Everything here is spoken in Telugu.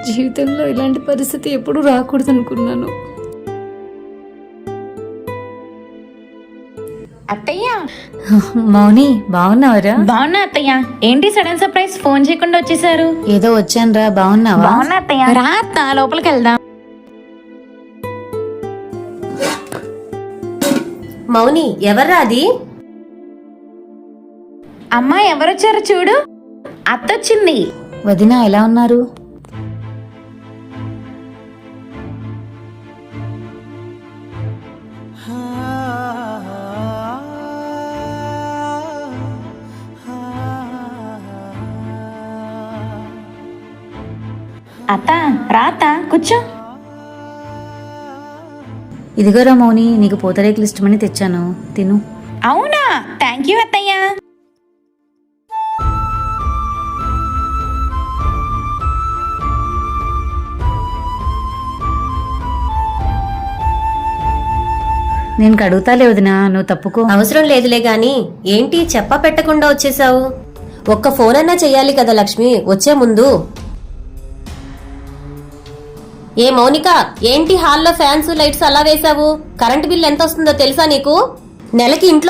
జీవితంలో ఇలాంటి పరిస్థితి ఎప్పుడూ రాకూడదు అనుకున్నాను. అత్తయ్య. మౌని బాగున్నావరా? బాగున్నా అత్తయ్య. ఏంటి సడన్ సర్ప్రైజ్, ఫోన్ చేయకుండా వచ్చేసారు? ఏదో వచ్చానురా. బాగున్నావా? బాగున్నా అత్తయ్య. రా అత్త, లోపలికి వెళ్దాం. మౌని, ఎవర్రా అది? అమ్మా, ఎవరొచ్చారో చూడు. అత్తొచ్చింది. వదిన ఎలా ఉన్నారు? అత్త, రా అత్త, కూర్చో. ఇదిగోరా మౌని, నీకు పూతరేకులు ఇష్టమని తెచ్చాను, తిను. అవునా, థ్యాంక్ యూ అత్తయ్య. నేను కడుగుతాలే వదినా, నువ్వు తప్పుకో. అవసరం లేదులే గాని ఏంటి చెప్పా పెట్టకుండా వచ్చేసావు? ఒక్క ఫోన్ అన్నా చెయ్యాలి కదా లక్ష్మి వచ్చే ముందు. ఏ మౌనిక, ఏంటి హాల్లో ఫ్యాన్స్ లైట్స్ అలా వేసావు? కరెంట్ బిల్ ఎంత వస్తుందో తెలుసా నీకు? నెలకి ఇంట్లో